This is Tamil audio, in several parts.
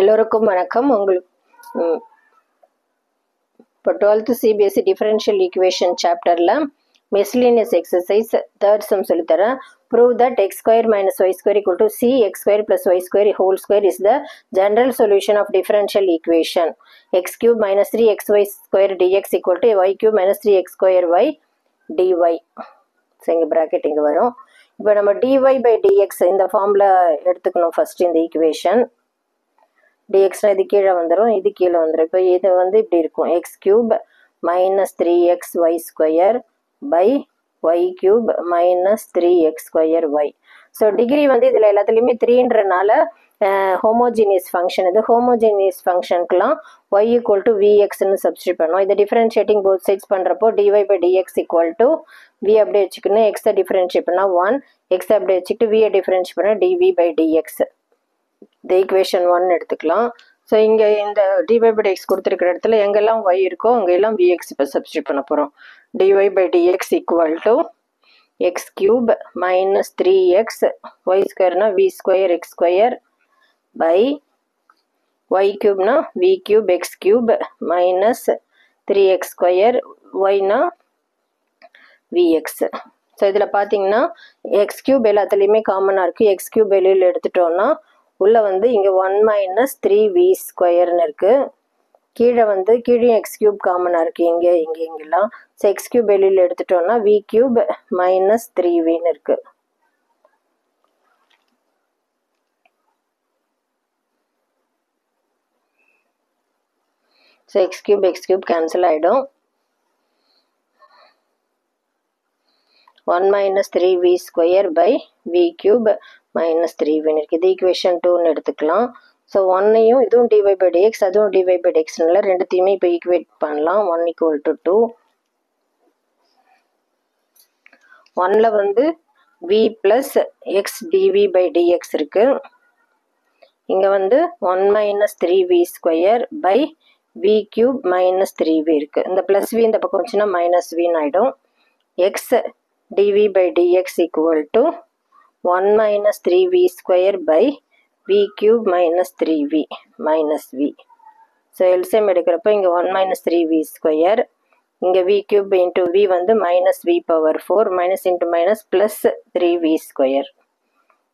எல்லோருக்கும் வணக்கம். இப்போ 12th CBSE டிஃபரன்ஷியல் ஈக்குவேஷன் சாப்டரில் மிஸ்லினியஸ் எக்ஸசைஸ் தேர்ட் சம் சொல்லித்தரேன். Prove that x square minus y square equal to c x square plus y square whole square is the general solution of differential equation x cube minus 3xy square dx equal to y cube minus 3x square y dy. So இங்கே ப்ராக்கெட் இங்கே வரும். இப்போ நம்ம dy by dx இந்த ஃபார்மில் எடுத்துக்கணும் ஃபஸ்ட்டு இந்த ஈக்குவேஷன். dxனா இது கீழே வந்துடும், இது கீழே வந்துடும். இப்போ இது வந்து இப்படி இருக்கும், x cube minus 3xy square by y cube minus 3x square y. So degree வந்து இதில் எல்லாத்துலேயுமே 3ன்றனால ஹோமோஜீனியஸ் ஃபங்க்ஷன். இது ஹோமோஜீனியஸ் ஃபங்க்ஷனுக்குலாம் y ஈக்குவல் டு vxன்னு சப்ஸ்டியூட் பண்ணோம். இதை டிஃபரன்ஷியேட்டிங் போத் சைட்ஸ் பண்ணுறப்போ dy by dx equal to v அப்படியே வச்சுக்கணும், எக்ஸை டிஃபரன்ஷியேட் பண்ணால் 1, எக்ஸை அப்படியே வச்சுக்கிட்டு v டிஃபரன்ஷியேட் பண்ணால் dv by dx. இந்த ஈக்குவேஷன் 1 எடுத்துக்கலாம். ஸோ இங்கே இந்த dy by dx கொடுத்துருக்கிற இடத்துல எங்கெல்லாம் y இருக்கோ அங்கெல்லாம் vx இப்போ சப்ஸ்டியூட் பண்ண போகிறோம். dy by dx equal to x cube minus 3x y ஸ்கொயர்னா v square x square by y கியூப்னா v cube x cube minus 3x square ஒய்னா vx. ஸோ இதில் பார்த்தீங்கன்னா எக்ஸ் கியூப் எல்லாத்துலேயுமே காமனாக இருக்குது. எக்ஸ் கியூப் வெளியில் எடுத்துட்டோன்னா உள்ளே வந்து இங்கே 1 மைனஸ் 3v ஸ்கொயர்னு இருக்குது. கீழே வந்து கீழே எக்ஸ் கியூப் காமனாக இருக்குது இங்கெல்லாம். ஸோ எக்ஸ் கியூப் வெளியில் எடுத்துட்டோன்னா v கியூப் மைனஸ் 3vன்னு இருக்குது. ஸோ எக்ஸ் கியூப் கேன்சல் ஆகிடும். 1 minus 3v square by v cube minus 3vன்னு இருக்குது. இது ஈக்குவேஷன் 2ன்னு எடுத்துக்கலாம். ஸோ 1ஐயும் இதுவும் dy by dx அதுவும் dy by dxனால ரெண்டுத்தையுமே இப்போ ஈக்குவேட் பண்ணலாம். 1 ஈக்குவல் டு 2. 1ல் வந்து v plus x dv by dx இருக்குது. இங்கே வந்து 1 minus 3v square by v cube minus 3v இருக்குது. இந்த ப்ளஸ் v இந்த பக்கம் வச்சுன்னா மைனஸ் vன்னு ஆகிடும். X dv by dx equal to 1 minus 3v square by v cube minus 3v minus v. So LCM எடுக்கிறப்போ இங்கே 1 minus 3v square, இங்கே v cube into v வந்து minus v power 4 minus into minus plus 3v square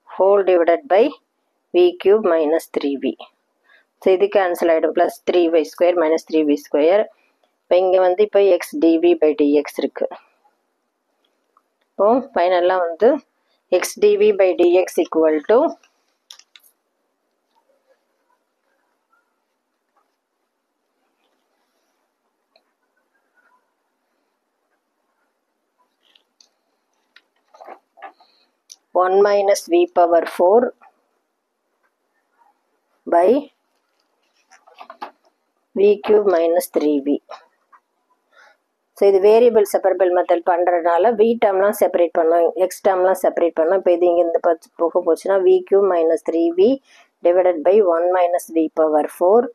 whole divided by v cube minus 3v. So இது கேன்சல் ஆகிடும், plus 3y square minus 3v square. இப்போ இங்கே வந்து இப்போ x dv by dx இருக்குது. இப்போ ஃபைனலாக வந்து x dv by dx equal to 1 minus v power 4 by v cube minus 3v. So இது வேரியபிள் செப்பரபிள் மெத்தட் பண்ணுறதுனால v டேர்ம்லாம் செப்பரேட் பண்ணோம், எக்ஸ் டேர்ம்லாம் செப்பரேட் பண்ணோம். இப்போ இது இங்கே இந்த போக போச்சுன்னா v cube minus 3v divided by 1 minus v power 4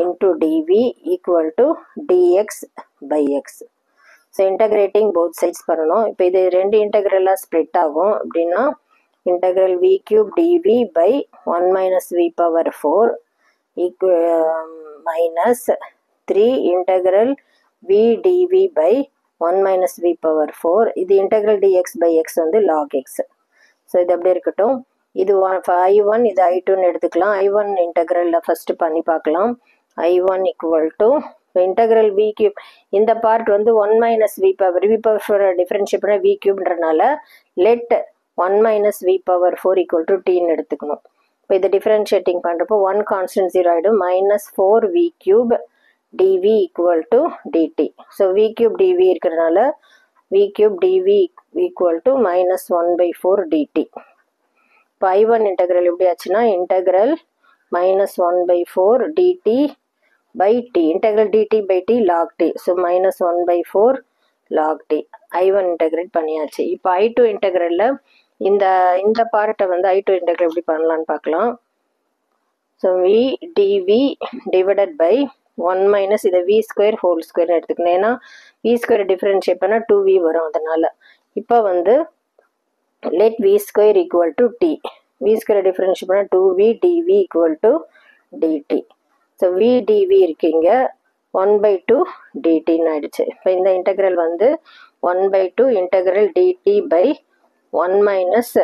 into dv equal to dx by x. So integrating both sides பண்ணணும். இப்போ இது ரெண்டு இன்டகிரலாக ஸ்ப்ளிட் ஆகும். அப்படின்னா integral v cube dv by 1 minus v power 4 minus 3 integral v dv by 1 minus v power 4. இது integral dx by x வந்து log x. ஸோ இது அப்படியே இருக்கட்டும். இது i1 இது i2ன்னு எடுத்துக்கலாம். i1 இன்டகிரலில் ஃபஸ்ட்டு பண்ணி பார்க்கலாம். i1 equal to integral v cube, இந்த பார்ட் வந்து 1 minus v power 4 டிஃபரன்ஷியேட் பண்ண v கியூப்ன்றனால let 1 minus v power 4 equal to tன்னு எடுத்துக்கணும். இப்போ இதை டிஃபரன்ஷியேட்டிங் பண்ணுறப்போ 1 கான்ஸ்டன்ட் 0 ஆகிடும். minus 4v cube dv equal to dt. So v cube dv இருக்கிறதுனால v cube dv equal to minus 1 by 4 dt. இப்போ i1 இன்டகிரல் எப்படி ஆச்சுன்னா integral minus 1 by 4 dt by t, integral dt by t log t. So minus 1 by 4 log t. i1 integrate பண்ணியாச்சு. இப்போ i2 இன்டகிரலில் இந்த பார்ட்டை வந்து i2 இன்டகிரல் எப்படி பண்ணலான்னு பார்க்கலாம். So v dv divided by 1 minus இதை v ஸ்கொயர் ஹோல் ஸ்கொயர் எடுத்துக்கணும். ஏன்னா v ஸ்கொயர் டிஃபரன்ஷியேட் பண்ணால் 2v வரும். அதனால் இப்போ வந்து let v square equal to t. v square differentiate பண்ணால் 2v dv equal to dt. So v dv இருக்கீங்க 1/2 dtன்னு ஆயிடுச்சு. இப்போ இந்த இன்டெக்ரல் வந்து 1/2 integral dt by 1 minus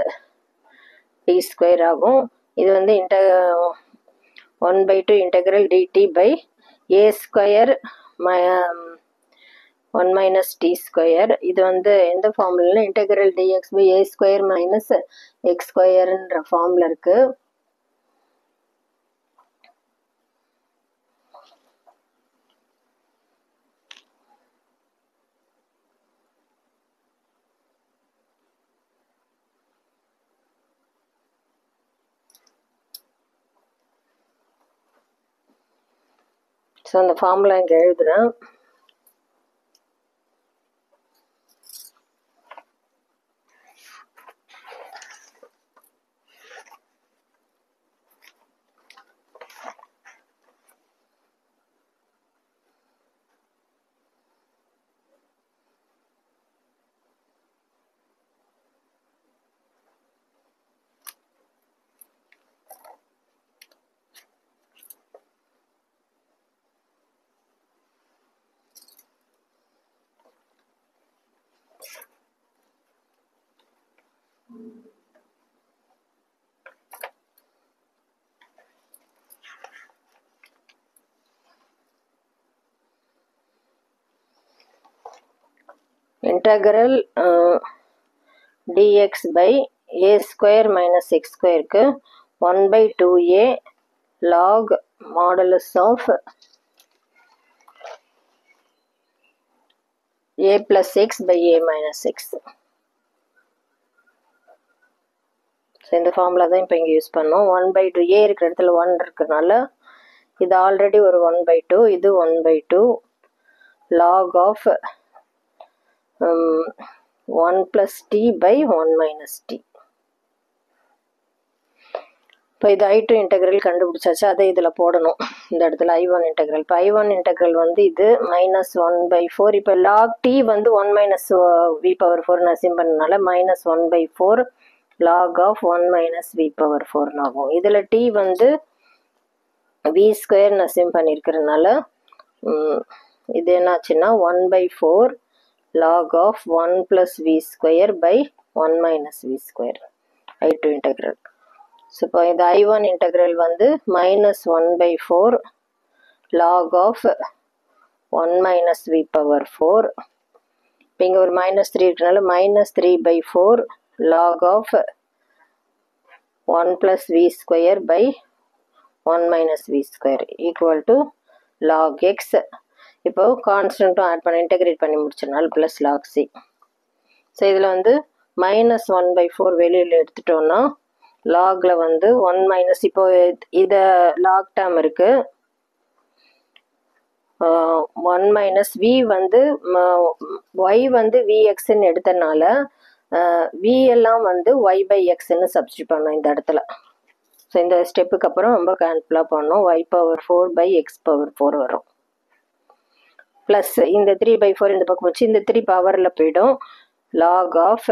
t square ஆகும். இது வந்து 1/2 integral dt by a square 1 minus t square. இது வந்து எந்த formula integral dx by a square minus x ஸ்கொயர்ன்ற ஃபார்முலா இருக்கு. ஸோ அந்த ஃபார்முலா இங்கே எழுதுகிறேன். integral dx by a square minus x square க்கு 1/2a log modulus of a plus x by a minus x. So இந்த ஃபார்முலா தான் இப்போ இங்கே யூஸ் பண்ணோம். 1/2 a இருக்கிற இடத்துல 1 இருக்கிறதுனால இது ஆல்ரெடி ஒரு 1/2, இது 1/2 log of 1 plus t by 1 minus t. இப்போ இது I2 இன்டெக்ரல் கண்டுபிடிச்சாச்சு, அதை இதில் போடணும் இந்த இடத்துல I1 இன்டெக்ரல். இப்போ I1 இன்டெக்ரல் வந்து இது -1/4. இப்போ log t வந்து 1 minus v/4 அசிம் பண்ணனால -1/4 log of 1 minus v/4 ஆகும். இதில் t வந்து v ஸ்கொயர் அசிம் பண்ணியிருக்கிறதுனால இது என்னாச்சுன்னா 1/4 log of 1 plus v square by 1 minus v square I2 integral. So இப்போ இந்த I1 integral வந்து -1/4 log of 1 minus v/4. இப்போ இங்கே ஒரு -3 இருக்கிறதுனால -3/4 log of 1 plus v square by 1 minus v square equal to log x. இப்போ கான்ஸ்டன்ட்டும் ஆட் பண்ணி இன்டெகிரேட் பண்ணி முடிச்சனால ப்ளஸ் லாக் சி. ஸோ இதில் வந்து -1/4 வெளியில் எடுத்துட்டோன்னா லாகில் வந்து 1 மைனஸ், இப்போ இதை லாக் டேர்ம் இருக்குது 1 மைனஸ் வி வந்து ஒய் வந்து விஎக்ஸ்ன்னு எடுத்தனால வி எல்லாம் வந்து y/xன்னு சப்ஸ்டியூட் பண்ணோம் இந்த இடத்துல. ஸோ இந்த ஸ்டெப்புக்கு அப்புறம் ரொம்ப கேர்ஃபுல்லாக பண்ணோம். y/4 by x/4 வரும். ப்ளஸ் இந்த 3/4 இந்த பக்கம் வச்சு இந்த 3 பவரில் போய்டும். log of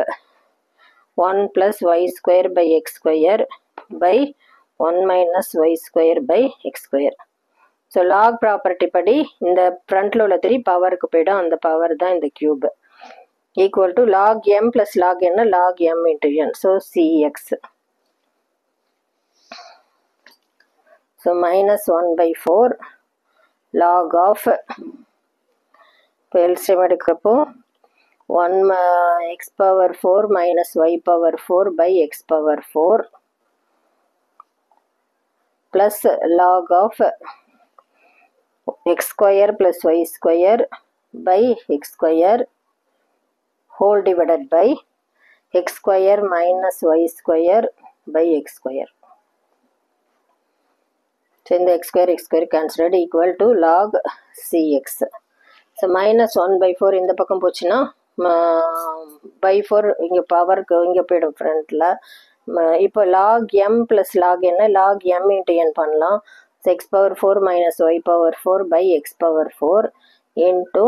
1 plus y square by x square by 1 minus y square by x square. So lock property படி இந்த ஃப்ரண்ட்டில் உள்ள 3 பவருக்கு போய்டும். அந்த பவர் தான் இந்த cube. Equal to log m plus log n log m into n. So cx. So -1/4 log of இப்போ LCM எடுக்கிறப்போ 1 x/4 minus y/4 by x/4 plus log of x square plus y square by x square whole divided by x square minus y square by x square. So in the x square considered equal to log cx. So -1/4 இந்த பக்கம் போச்சுன்னா by4 இங்கே பவருக்கு இங்கே போய்டும் ஃப்ரண்ட்டில். இப்போ log m plus log n log m into n பண்ணலாம். So x/4 minus y/4 by x/4 into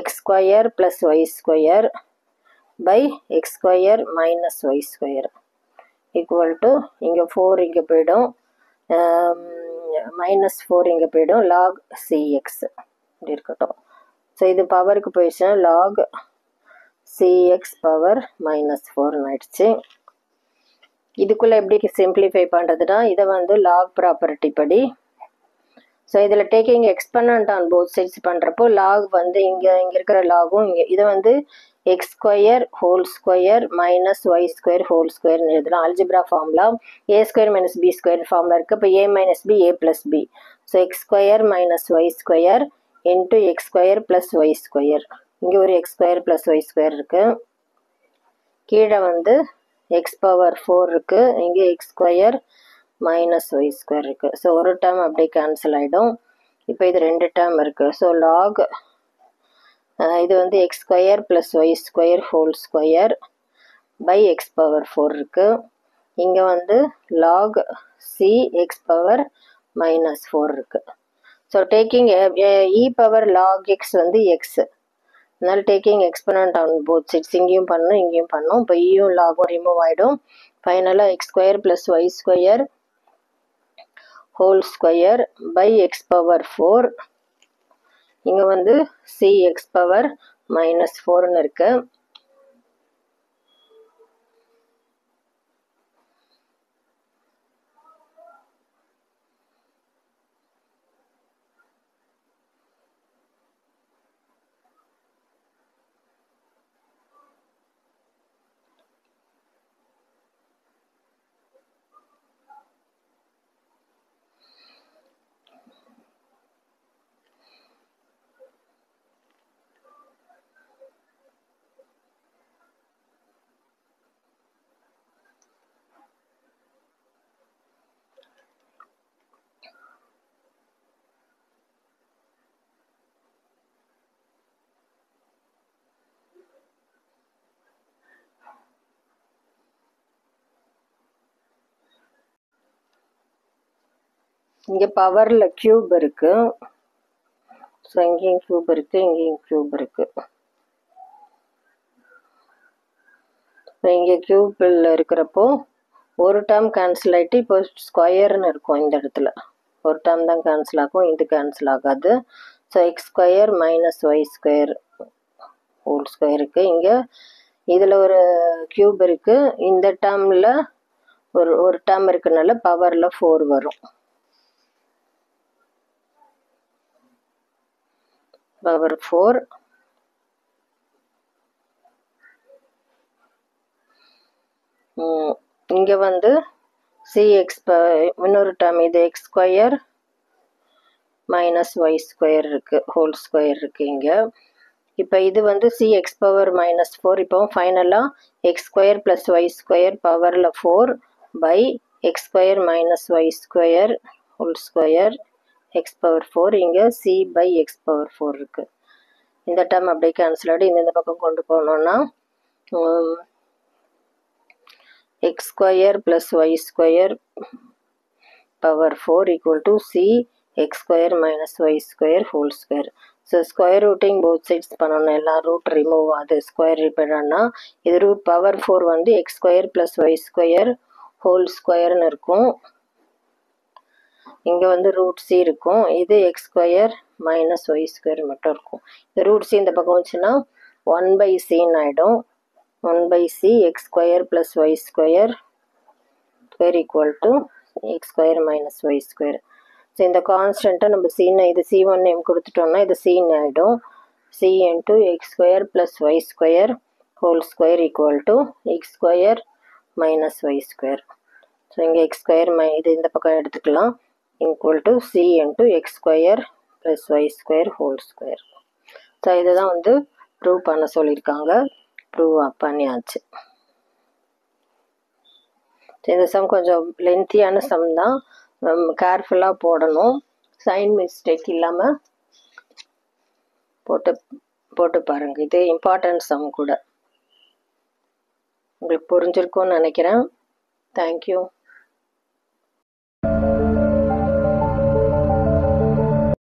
x square plus y square by x square minus y square equal to இங்கே 4 இங்கே போய்டும். -4 இங்கே போயிடும், log cx இப்படி இருக்கட்டும். ஸோ இது பவருக்கு போயிடுச்சுன்னா log cx பவர் -4 ஆயிடுச்சு. இதுக்குள்ளே எப்படி சிம்பிளிஃபை பண்ணுறதுனா இதை வந்து லாக் ப்ராப்பர்ட்டி படி, ஸோ இதில் taking exponent on both sides பண்ணுறப்போ லாக் வந்து இங்கே இருக்கிற லாகும் இங்கே இதை வந்து x square whole square minus y square whole ஸ்கொயர்னு எழுதலாம். Algebra formula a square minus b square formula இருக்குது. இப்போ a minus b a plus b. So x square minus y square into x square plus y square. இங்கே ஒரு x square plus y square இருக்குது. கீழே வந்து எக்ஸ் பவர் 4 இருக்குது. இங்கே x square minus y square இருக்குது. ஸோ ஒரு டேர்ம் அப்படியே கேன்சல் ஆகிடும். இப்போ இது 2 டேர்ம் இருக்குது. ஸோ லாக் இது வந்து x square plus y square whole square by x power 4 இருக்குது. இங்கே வந்து லாக் சி எக்ஸ் பவர் -4 இருக்குது. So taking e power log x வந்து எக்ஸ், அதனால taking exponent on both sides இங்கேயும் பண்ணணும் இங்கேயும் பண்ணணும். இப்போ ஈயும் லாகும் ரிமூவ் ஆகிடும். ஃபைனலாக x square plus y square whole square by x power 4. இங்கே வந்து சி எக்ஸ் பவர் -4ன்னு இருக்கு. இங்கே பவரில் க்யூப் இருக்குது. ஸோ இங்கேயும் க்யூப் இருக்குது, இங்கேயும் க்யூப் இருக்குது. ஸோ இங்கே க்யூப்பில் இருக்கிறப்போ ஒரு டேர்ம் கேன்சல் ஆகிட்டு இப்போ ஸ்கொயர்னு இருக்கும். இந்த இடத்துல ஒரு டேர்ம் தான் கேன்சல் ஆகும், இது கேன்சல் ஆகாது. So x square minus y square whole square இருக்குது. இங்கே இதில் ஒரு க்யூப் இருக்குது. இந்த டேர்மில் ஒரு டேர்ம் இருக்கிறதுனால பவரில் 4 வரும். பவர் 4 இங்கே வந்து சிஎக்ஸ் இன்னொரு டேர்ம் இது x square minus y square இருக்குது ஹோல் ஸ்கொயர் இருக்குது இங்கே. இப்போ இது வந்து சிஎக்ஸ் பவர் -4. இப்போ ஃபைனலாக x square plus y square பவரில் 4 by x square minus y square whole square x power 4. இங்கே சி பை எக்ஸ் பவர் 4 இருக்குது. இந்த டேர்ம் அப்படியே கேன்சல் ஆகிடு. இந்த பக்கம் கொண்டு போனோன்னா x square plus y square power 4 equal to C x square minus y square whole square. So square rooting both sides பண்ணணும். எல்லாம் ரூட் ரிமூவ் ஆகுது. ஸ்கொயர் ரிப்பேர்னா இது ரூட் பவர் 4 வந்து x square plus y square whole ஸ்கொயர்னு இருக்கும். இங்கே வந்து ரூட் சி இருக்கும். இது x square minus y square மட்டும் இருக்கும். இந்த ரூட் சி இந்த பக்கம் வச்சுன்னா 1/cன்னு ஆகிடும். 1/c x square plus y square square equal to x square minus y square. So இந்த கான்ஸ்டண்ட்டை நம்ம சீன்னு இது C1 நேம் கொடுத்துட்டோம்னா இது சீன்னு ஆகிடும். C into x square plus y square whole square equal to x square minus y square. So இங்கே எக்ஸ் ஸ்கொயர் இது இந்த பக்கம் எடுத்துக்கலாம். Equal to C into x square plus y square whole square. So இதுதான் வந்து ப்ரூவ் பண்ண சொல்லியிருக்காங்க. ப்ரூவ் பண்ணியாச்சு. இந்த சம் கொஞ்சம் லென்த்தியான சம் தான், கேர்ஃபுல்லாக போடணும். சைன் மிஸ்டேக் இல்லாமல் போட்டு பாருங்கள். இது இம்பார்ட்டன்ட் சம் கூட. உங்களுக்கு புரிஞ்சிருக்கும்னு நினைக்கிறேன். தேங்க்யூ.